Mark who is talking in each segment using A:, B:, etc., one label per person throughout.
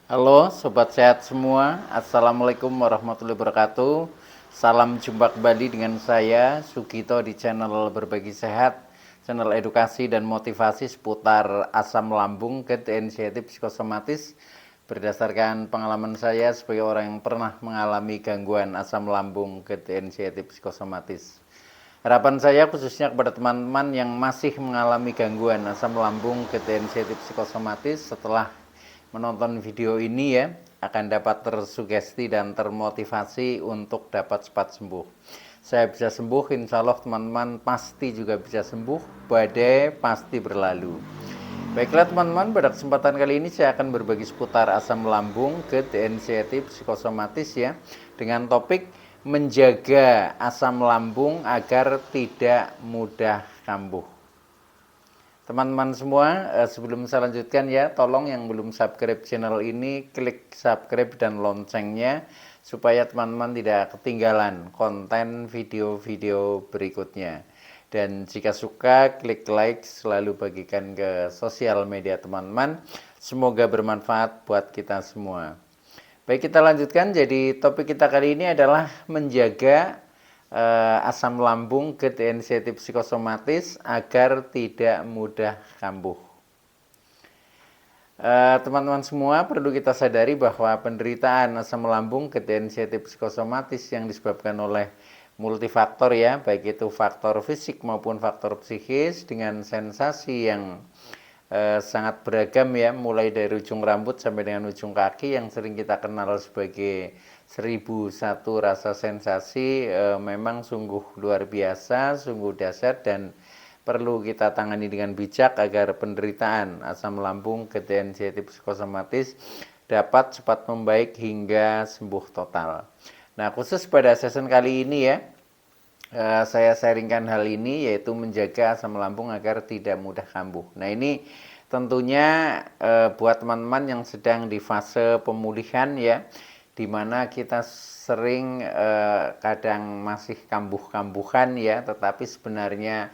A: Halo Sobat Sehat semua, Assalamualaikum warahmatullahi wabarakatuh. Salam jumpa kembali dengan saya Sugito di channel Berbagi Sehat, channel edukasi dan motivasi seputar asam lambung, GERD, anxiety, psikosomatis. Berdasarkan pengalaman saya sebagai orang yang pernah mengalami gangguan asam lambung, GERD, anxiety, psikosomatis. Harapan saya khususnya kepada teman-teman yang masih mengalami gangguan asam lambung, GERD, anxiety, psikosomatis setelah menonton video ini ya akan dapat tersugesti dan termotivasi untuk dapat cepat sembuh. Saya bisa sembuh, insya Allah teman-teman pasti juga bisa sembuh, badai pasti berlalu. Baiklah teman-teman, pada kesempatan kali ini saya akan berbagi seputar asam lambung, GERD, anxiety, psikosomatis ya, dengan topik menjaga asam lambung agar tidak mudah kambuh. Teman-teman semua, sebelum saya lanjutkan ya, tolong yang belum subscribe channel ini, klik subscribe dan loncengnya, supaya teman-teman tidak ketinggalan konten video-video berikutnya. Dan jika suka, klik like, selalu bagikan ke sosial media teman-teman. Semoga bermanfaat buat kita semua. Baik, kita lanjutkan. Jadi topik kita kali ini adalah menjaga asam lambung, GERD, anxiety, psikosomatis agar tidak mudah kambuh. Teman-teman semua perlu kita sadari bahwa penderitaan asam lambung, GERD, anxiety, psikosomatis yang disebabkan oleh multifaktor ya, baik itu faktor fisik maupun faktor psikis dengan sensasi yang sangat beragam ya, mulai dari ujung rambut sampai dengan ujung kaki yang sering kita kenal sebagai 1001 rasa sensasi, memang sungguh luar biasa, sungguh dahsyat dan perlu kita tangani dengan bijak agar penderitaan asam lambung, GERD, anxiety, psikosomatis dapat cepat membaik hingga sembuh total. Nah, khusus pada session kali ini ya, saya sharingkan hal ini, yaitu menjaga asam lambung agar tidak mudah kambuh. Nah, ini tentunya buat teman-teman yang sedang di fase pemulihan ya, dimana kita sering kadang masih kambuh-kambuhan ya, tetapi sebenarnya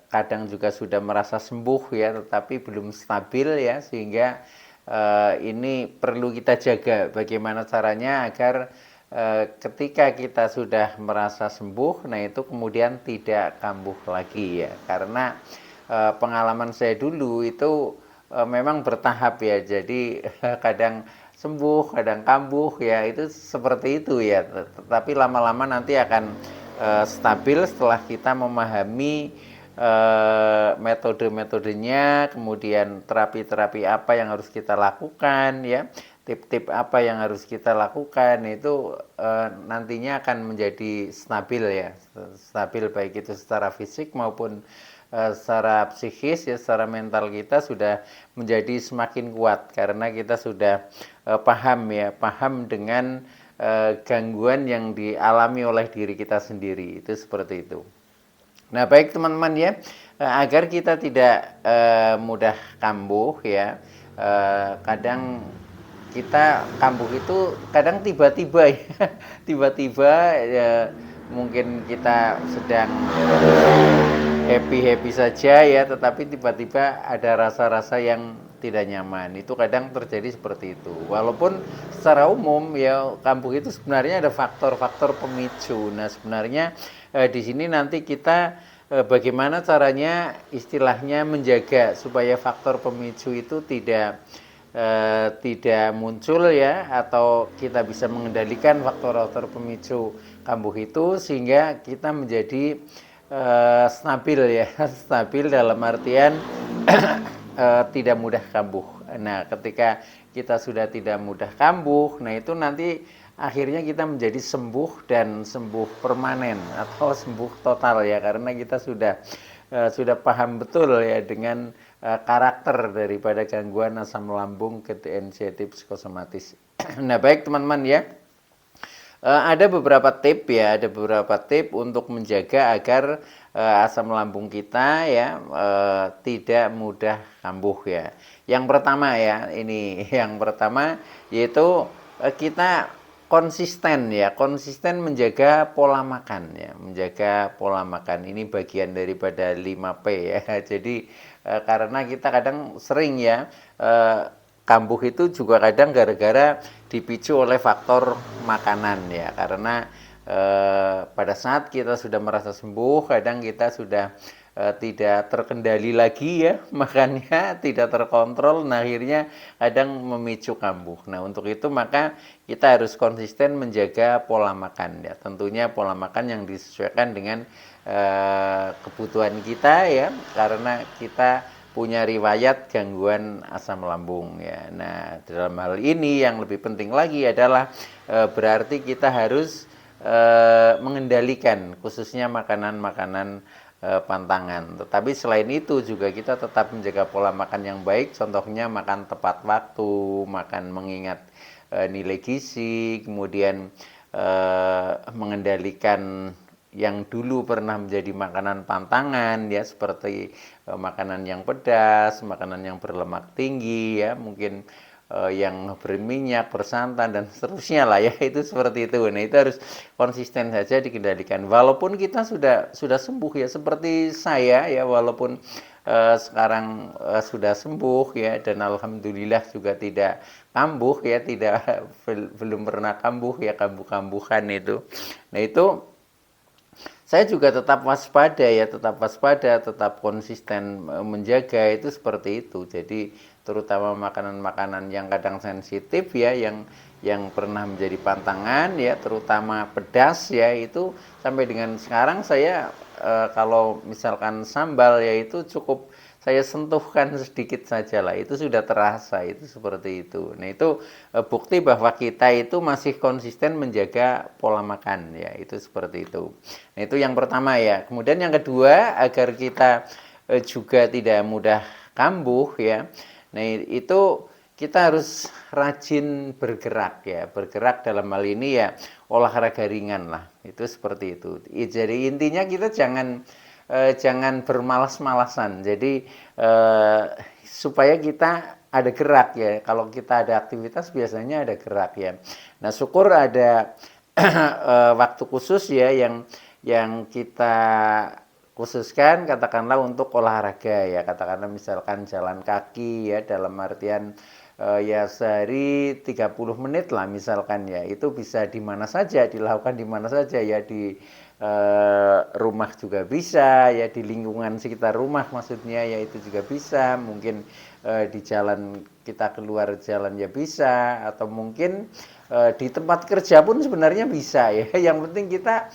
A: kadang juga sudah merasa sembuh ya, tetapi belum stabil ya, sehingga ini perlu kita jaga bagaimana caranya agar ketika kita sudah merasa sembuh, nah itu kemudian tidak kambuh lagi ya, karena pengalaman saya dulu itu memang bertahap ya, jadi kadang sembuh, kadang kambuh ya, itu seperti itu ya, tetapi lama-lama nanti akan stabil setelah kita memahami metode-metodenya, kemudian terapi-terapi apa yang harus kita lakukan ya, tip-tip apa yang harus kita lakukan, itu nantinya akan menjadi stabil ya, stabil baik itu secara fisik maupun secara psikis ya, secara mental kita sudah menjadi semakin kuat karena kita sudah paham ya, paham dengan gangguan yang dialami oleh diri kita sendiri, itu seperti itu. Nah, baik teman-teman ya, agar kita tidak mudah kambuh ya, kadang kita kambuh itu kadang tiba-tiba ya, tiba-tiba ya, mungkin kita sedang happy-happy saja ya, tetapi tiba-tiba ada rasa-rasa yang tidak nyaman. Itu kadang terjadi seperti itu. Walaupun secara umum ya, kambuh itu sebenarnya ada faktor-faktor pemicu. Nah, sebenarnya di sini nanti kita bagaimana caranya istilahnya menjaga supaya faktor pemicu itu tidak muncul ya, atau kita bisa mengendalikan faktor-faktor pemicu kambuh itu sehingga kita menjadi stabil ya, stabil dalam artian tidak mudah kambuh. Nah, ketika kita sudah tidak mudah kambuh, nah itu nanti akhirnya kita menjadi sembuh dan sembuh permanen atau sembuh total ya, karena kita sudah paham betul ya dengan karakter daripada gangguan asam lambung, GERD, anxiety, psikosomatis. Nah, baik teman-teman ya, ada beberapa tip ya, ada beberapa tip untuk menjaga agar asam lambung kita ya tidak mudah kambuh ya. Yang pertama ya, ini yang pertama yaitu kita konsisten ya, konsisten menjaga pola makan ya, menjaga pola makan. Ini bagian daripada 5P ya. Jadi karena kita kadang sering ya kambuh itu juga kadang gara-gara dipicu oleh faktor makanan ya, karena pada saat kita sudah merasa sembuh, kadang kita sudah tidak terkendali lagi ya makannya, tidak terkontrol, nah akhirnya kadang memicu kambuh. Nah untuk itu maka kita harus konsisten menjaga pola makan ya, tentunya pola makan yang disesuaikan dengan kebutuhan kita ya, karena kita punya riwayat gangguan asam lambung ya. Nah dalam hal ini yang lebih penting lagi adalah berarti kita harus mengendalikan khususnya makanan-makanan pantangan. Tetapi selain itu juga kita tetap menjaga pola makan yang baik, contohnya makan tepat waktu, makan mengingat nilai gizi, kemudian mengendalikan yang dulu pernah menjadi makanan pantangan ya, seperti makanan yang pedas, makanan yang berlemak tinggi ya, mungkin yang berminyak, bersantan dan seterusnya lah ya, itu seperti itu. Nah itu harus konsisten saja dikendalikan. Walaupun kita sudah sembuh ya, seperti saya ya, walaupun sekarang sudah sembuh ya, dan alhamdulillah juga tidak kambuh ya, tidak belum pernah kambuh ya, kambuh-kambuhan itu. Nah itu saya juga tetap waspada ya, tetap konsisten menjaga itu seperti itu. Jadi terutama makanan-makanan yang kadang sensitif ya, yang pernah menjadi pantangan ya, terutama pedas ya, itu sampai dengan sekarang saya kalau misalkan sambal ya itu cukup saya sentuhkan sedikit saja lah, itu sudah terasa, itu seperti itu. Nah itu bukti bahwa kita itu masih konsisten menjaga pola makan ya, itu seperti itu. Nah itu yang pertama ya. Kemudian yang kedua, agar kita juga tidak mudah kambuh ya, nah itu kita harus rajin bergerak ya, bergerak dalam hal ini ya olahraga ringan lah, itu seperti itu. Jadi intinya kita jangan bermalas-malasan. Jadi supaya kita ada gerak ya. Kalau kita ada aktivitas biasanya ada gerak ya. Nah syukur ada waktu khusus ya yang kita khususkan, katakanlah untuk olahraga ya, katakanlah misalkan jalan kaki ya, dalam artian ya sehari 30 menit lah misalkan ya, itu bisa di mana saja, dilakukan di mana saja ya, di rumah juga bisa ya, di lingkungan sekitar rumah maksudnya ya, itu juga bisa, mungkin di jalan, kita keluar jalan ya bisa, atau mungkin di tempat kerja pun sebenarnya bisa ya, yang penting kita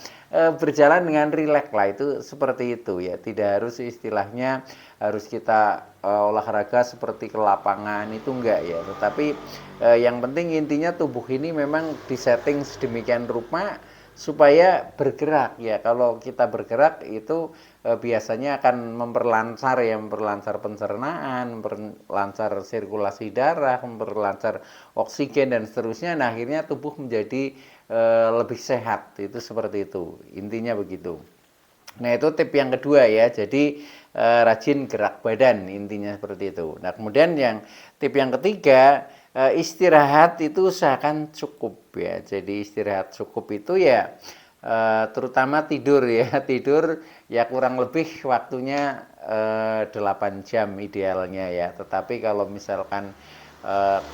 A: berjalan dengan rileks lah, itu seperti itu ya, tidak harus istilahnya harus kita olahraga seperti ke lapangan, itu enggak ya, tetapi yang penting intinya tubuh ini memang disetting sedemikian rupa supaya bergerak ya. Kalau kita bergerak itu biasanya akan memperlancar pencernaan, memperlancar sirkulasi darah, memperlancar oksigen dan seterusnya. Nah akhirnya tubuh menjadi lebih sehat, itu seperti itu, intinya begitu. Nah itu tip yang kedua ya, jadi rajin gerak badan, intinya seperti itu. Nah kemudian yang tip yang ketiga, istirahat itu usahakan cukup ya. Jadi istirahat cukup itu ya terutama tidur ya, tidur ya kurang lebih waktunya 8 jam idealnya ya. Tetapi kalau misalkan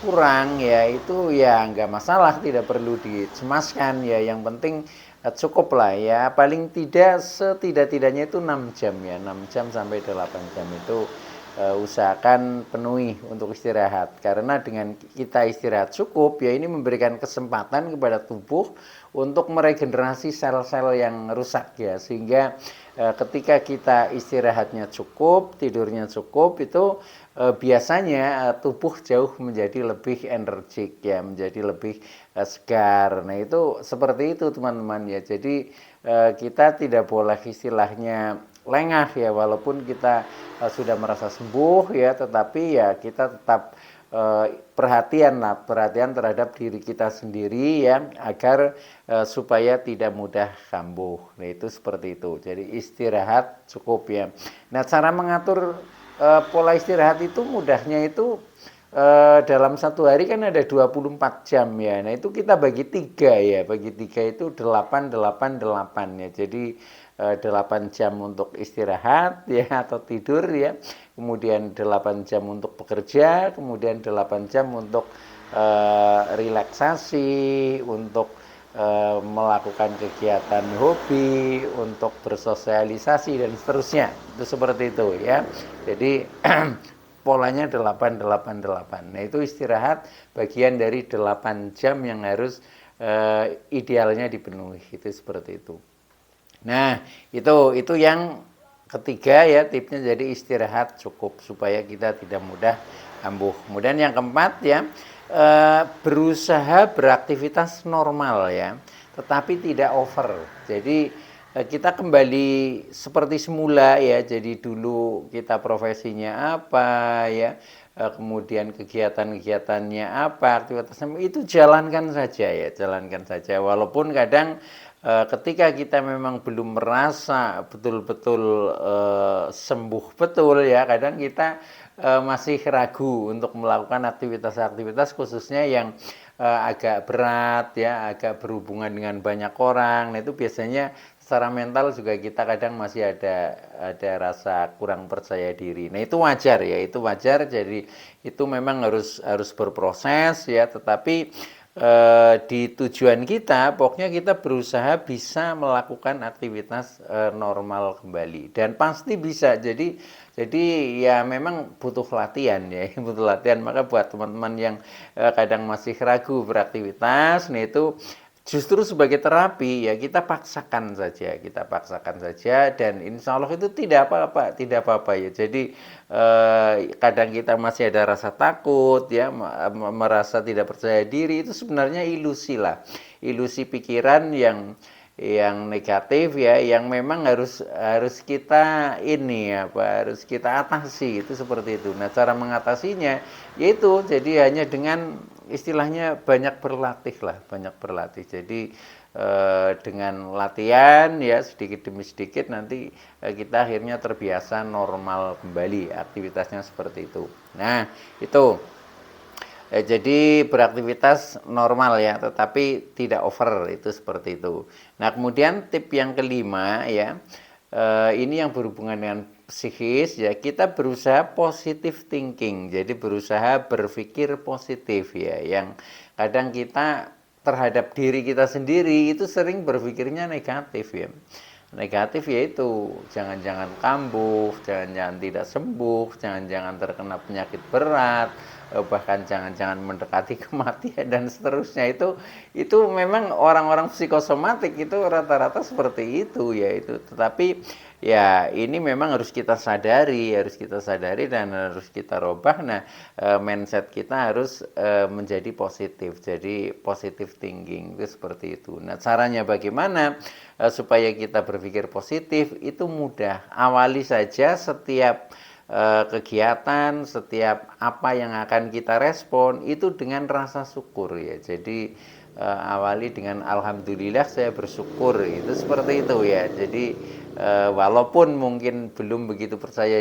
A: kurang ya, itu ya nggak masalah, tidak perlu dicemaskan ya, yang penting cukup lah ya, paling tidak setidak-tidaknya itu 6 jam ya, 6 jam sampai 8 jam itu usahakan penuhi untuk istirahat, karena dengan kita istirahat cukup ya, ini memberikan kesempatan kepada tubuh untuk meregenerasi sel-sel yang rusak ya, sehingga ketika kita istirahatnya cukup, tidurnya cukup, itu biasanya tubuh jauh menjadi lebih energik ya, menjadi lebih segar. Nah itu seperti itu teman-teman ya, jadi kita tidak boleh istilahnya lengah ya, walaupun kita sudah merasa sembuh ya, tetapi ya kita tetap perhatian terhadap diri kita sendiri ya, agar supaya tidak mudah kambuh. Nah itu seperti itu, jadi istirahat cukup ya. Nah cara mengatur pola istirahat itu mudahnya itu dalam satu hari kan ada 24 jam ya. Nah itu kita bagi 3 ya, bagi 3 itu 8, 8, 8 ya. Jadi 8 jam untuk istirahat ya atau tidur ya, kemudian 8 jam untuk bekerja, kemudian 8 jam untuk relaksasi, untuk melakukan kegiatan hobi, untuk bersosialisasi dan seterusnya. Itu seperti itu ya. Jadi polanya 8, 8, 8. Nah itu istirahat bagian dari 8 jam yang harus idealnya dipenuhi. Itu seperti itu. Nah itu yang ketiga ya, tipsnya. Jadi istirahat cukup supaya kita tidak mudah kambuh. Kemudian yang keempat ya, berusaha beraktivitas normal ya, tetapi tidak over. Jadi kita kembali seperti semula ya. Jadi dulu kita profesinya apa ya, kemudian kegiatan-kegiatannya apa, aktivitasnya itu jalankan saja ya, jalankan saja. Walaupun kadang ketika kita memang belum merasa betul-betul sembuh betul ya, kadang kita masih ragu untuk melakukan aktivitas-aktivitas khususnya yang agak berat ya, agak berhubungan dengan banyak orang. Nah itu biasanya secara mental juga kita kadang masih ada rasa kurang percaya diri. Nah itu wajar ya, itu wajar. Jadi itu memang harus berproses ya, tetapi di tujuan kita pokoknya kita berusaha bisa melakukan aktivitas normal kembali, dan pasti bisa. Jadi ya memang butuh latihan ya, butuh latihan. Maka buat teman-teman yang kadang masih ragu beraktivitas, nah itu justru sebagai terapi ya, kita paksakan saja, dan insya Allah itu tidak apa-apa ya. Jadi kadang kita masih ada rasa takut ya, merasa tidak percaya diri, itu sebenarnya ilusi lah, ilusi pikiran yang negatif ya, yang memang harus kita harus kita atasi. Itu seperti itu. Nah cara mengatasinya yaitu jadi hanya dengan istilahnya banyak berlatih. Jadi dengan latihan ya, sedikit demi sedikit nanti kita akhirnya terbiasa normal kembali aktivitasnya seperti itu. Nah itu jadi beraktivitas normal ya, tetapi tidak over, itu seperti itu. Nah kemudian tip yang kelima ya, ini yang berhubungan dengan psikis ya, kita berusaha positive thinking. Jadi berusaha berpikir positif ya, yang kadang kita terhadap diri kita sendiri itu sering berpikirnya negatif ya. Negatif yaitu jangan-jangan kambuh, jangan-jangan tidak sembuh, jangan-jangan terkena penyakit berat, bahkan jangan-jangan mendekati kematian dan seterusnya. Itu memang orang-orang psikosomatik itu rata-rata seperti itu ya itu. Tetapi ya ini memang harus kita sadari dan harus kita robah. Nah mindset kita harus menjadi positif, jadi positive thinking itu seperti itu. Nah caranya bagaimana supaya kita berpikir positif? Itu mudah. Awali saja setiap kegiatan, setiap apa yang akan kita respon itu dengan rasa syukur ya. Jadi awali dengan alhamdulillah, saya bersyukur, itu seperti itu ya. Jadi walaupun mungkin belum begitu percaya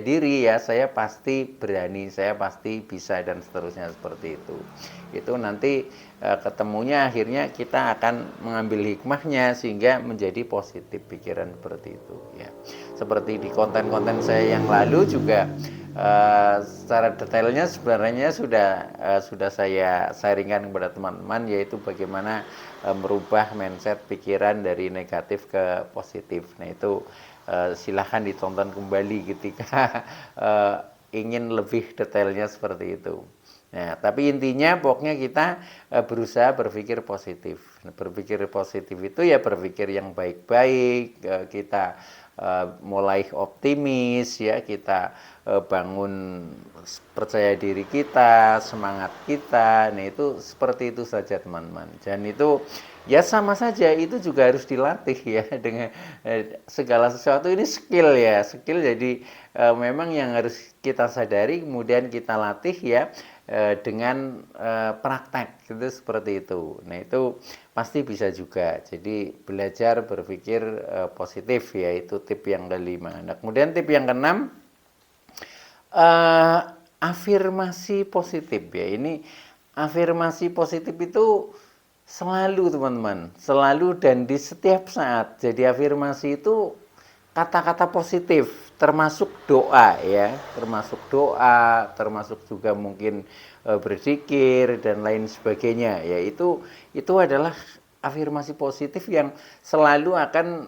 A: diri ya, saya pasti berani, saya pasti bisa, dan seterusnya seperti itu. Itu nanti ketemunya akhirnya kita akan mengambil hikmahnya sehingga menjadi positif pikiran seperti itu ya. Seperti di konten-konten saya yang lalu juga secara detailnya sebenarnya sudah saya sharingkan kepada teman-teman, yaitu bagaimana merubah mindset pikiran dari negatif ke positif. Nah itu silahkan ditonton kembali ketika ingin lebih detailnya seperti itu. Nah, tapi intinya pokoknya kita berusaha berpikir positif. Berpikir positif itu ya berpikir yang baik-baik, kita mulai optimis ya, kita bangun percaya diri kita, semangat kita. Nah itu seperti itu saja teman-teman. Dan itu ya sama saja, itu juga harus dilatih ya, dengan segala sesuatu ini skill ya, skill. Jadi memang yang harus kita sadari kemudian kita latih ya, dengan praktek itu seperti itu. Nah itu pasti bisa juga. Jadi belajar berpikir positif ya, itu tip yang kelima. Nah kemudian tip yang keenam, afirmasi positif ya. Ini afirmasi positif itu selalu teman-teman, selalu dan di setiap saat. Jadi afirmasi itu kata-kata positif, termasuk doa ya, termasuk juga mungkin berzikir dan lain sebagainya ya. Itu adalah afirmasi positif yang selalu akan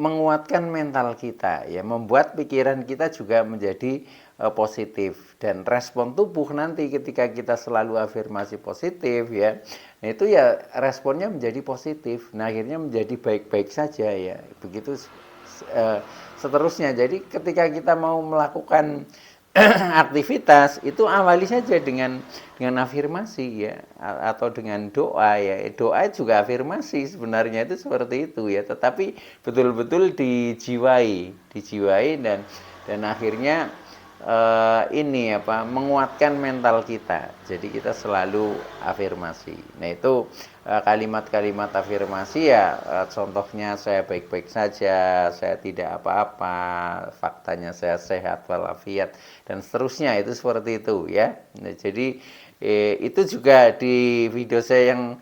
A: menguatkan mental kita ya, membuat pikiran kita juga menjadi positif, dan respon tubuh nanti ketika kita selalu afirmasi positif ya, nah itu ya responnya menjadi positif, nah akhirnya menjadi baik-baik saja ya, begitu seterusnya. Jadi ketika kita mau melakukan aktivitas itu awali saja dengan afirmasi ya, atau dengan doa ya. Doa juga afirmasi sebenarnya, itu seperti itu ya, tetapi betul-betul dijiwai dan akhirnya ini apa, menguatkan mental kita. Jadi kita selalu afirmasi. Nah itu kalimat-kalimat afirmasi ya, contohnya saya baik-baik saja, saya tidak apa-apa, faktanya saya sehat walafiat, dan seterusnya, itu seperti itu ya. Nah, jadi itu juga di video saya yang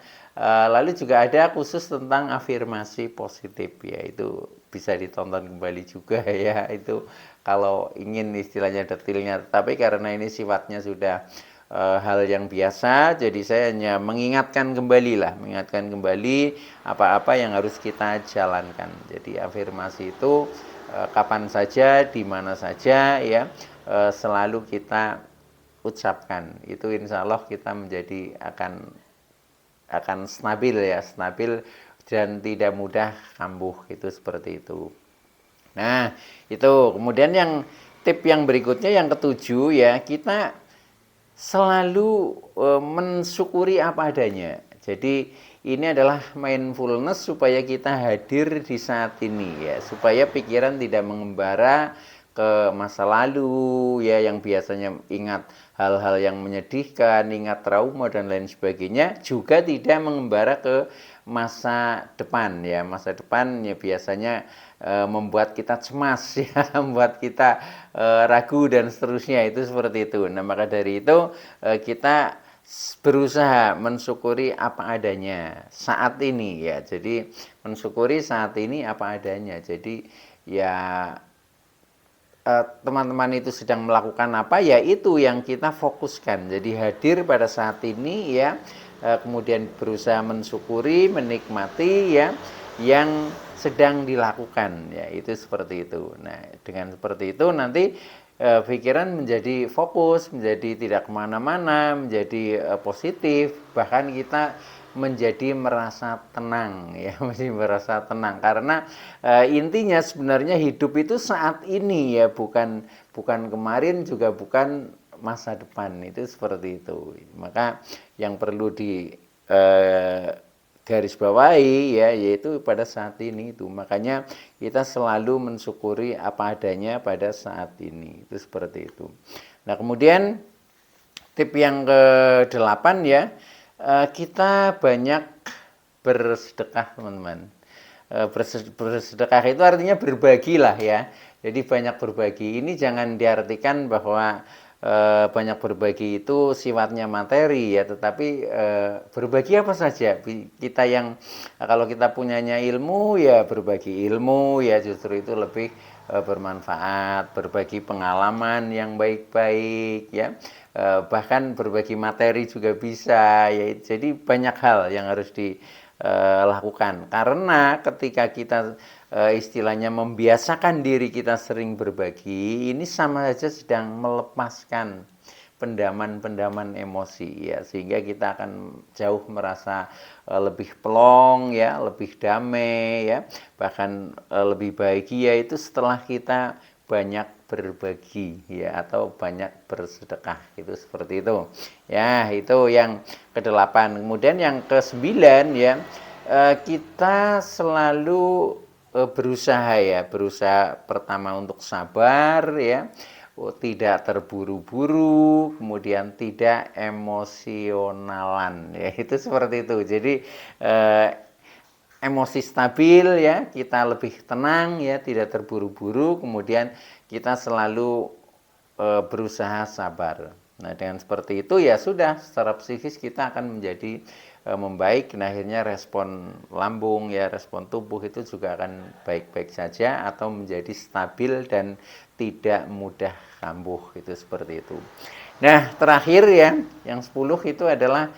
A: lalu juga ada khusus tentang afirmasi positif ya, itu bisa ditonton kembali juga ya, itu kalau ingin istilahnya detailnya. Tapi karena ini sifatnya sudah hal yang biasa, jadi saya hanya mengingatkan kembali apa-apa yang harus kita jalankan. Jadi afirmasi itu kapan saja, di mana saja ya, selalu kita ucapkan. Itu insya Allah kita menjadi akan stabil ya, stabil dan tidak mudah kambuh, itu seperti itu. Nah, itu kemudian yang tip yang berikutnya, yang ketujuh ya, kita selalu mensyukuri apa adanya. Jadi ini adalah mindfulness supaya kita hadir di saat ini ya, supaya pikiran tidak mengembara ke masa lalu ya, yang biasanya ingat hal-hal yang menyedihkan, ingat trauma dan lain sebagainya, juga tidak mengembara ke masa depan ya. Masa depan ya biasanya membuat kita cemas ya, membuat kita ragu dan seterusnya, itu seperti itu. Nah, maka dari itu kita berusaha mensyukuri apa adanya saat ini ya. Jadi mensyukuri saat ini apa adanya. Jadi ya teman-teman itu sedang melakukan apa ya, itu yang kita fokuskan. Jadi hadir pada saat ini ya, kemudian berusaha mensyukuri, menikmati ya yang sedang dilakukan ya, itu seperti itu. Nah, dengan seperti itu nanti pikiran menjadi fokus, menjadi tidak kemana-mana, menjadi positif, bahkan kita menjadi merasa tenang ya, menjadi merasa tenang, karena intinya sebenarnya hidup itu saat ini ya, bukan kemarin, juga bukan masa depan, itu seperti itu. Maka yang perlu di garis bawahi ya, yaitu pada saat ini itu. Makanya kita selalu mensyukuri apa adanya pada saat ini, itu seperti itu. Nah, kemudian tip yang ke-8 ya, kita banyak bersedekah teman-teman. Bersedekah itu artinya berbagi lah ya. Jadi banyak berbagi ini jangan diartikan bahwa banyak berbagi itu sifatnya materi ya, tetapi berbagi apa saja. Kita yang kalau kita punyanya ilmu ya berbagi ilmu ya, justru itu lebih bermanfaat, berbagi pengalaman yang baik-baik ya, bahkan berbagi materi juga bisa ya. Jadi banyak hal yang harus dilakukan, karena ketika kita istilahnya membiasakan diri kita sering berbagi, ini sama saja sedang melepaskan pendaman emosi ya, sehingga kita akan jauh merasa lebih plong ya, lebih damai ya, bahkan lebih bahagia itu setelah kita banyak berbagi ya, atau banyak bersedekah, itu seperti itu ya. Itu yang ke-8. Kemudian yang ke-9 ya, kita selalu berusaha pertama untuk sabar ya, tidak terburu-buru, kemudian tidak emosionalan ya, itu seperti itu. Jadi emosi stabil ya, kita lebih tenang ya, tidak terburu-buru, kemudian kita selalu berusaha sabar. Nah, dengan seperti itu ya sudah, secara psikis kita akan menjadi membaik. Nah, akhirnya respon lambung ya, respon tubuh itu juga akan baik-baik saja atau menjadi stabil dan tidak mudah kambuh, itu seperti itu. Nah, terakhir ya, yang 10 itu adalah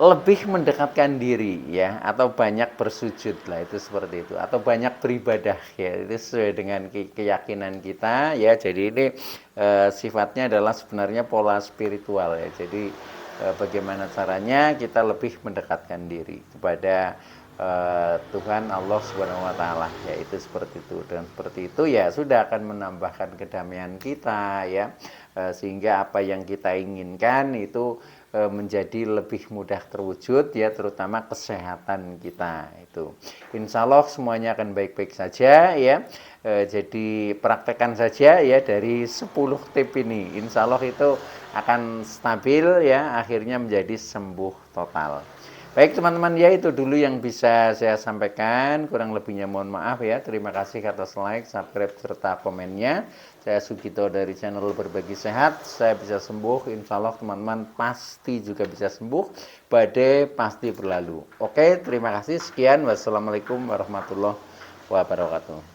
A: lebih mendekatkan diri ya, atau banyak bersujud lah, itu seperti itu, atau banyak beribadah ya, itu sesuai dengan keyakinan kita ya. Jadi ini sifatnya adalah sebenarnya pola spiritual ya. Jadi bagaimana caranya kita lebih mendekatkan diri kepada Tuhan Allah Subhanahu wa taala ya, itu seperti itu. Dan seperti itu ya sudah akan menambahkan kedamaian kita ya, sehingga apa yang kita inginkan itu menjadi lebih mudah terwujud ya, terutama kesehatan kita itu. Insya Allah semuanya akan baik-baik saja ya. Jadi praktekkan saja ya, dari 10 tip ini insya Allah itu akan stabil ya, akhirnya menjadi sembuh total. Baik teman-teman ya, itu dulu yang bisa saya sampaikan, kurang lebihnya mohon maaf ya. Terima kasih atas like, subscribe, serta komennya. Saya Sugito dari channel Berbagi Sehat. Saya bisa sembuh, insya Allah teman-teman pasti juga bisa sembuh. Badai pasti berlalu. Oke, terima kasih, sekian. Wassalamualaikum warahmatullahi wabarakatuh.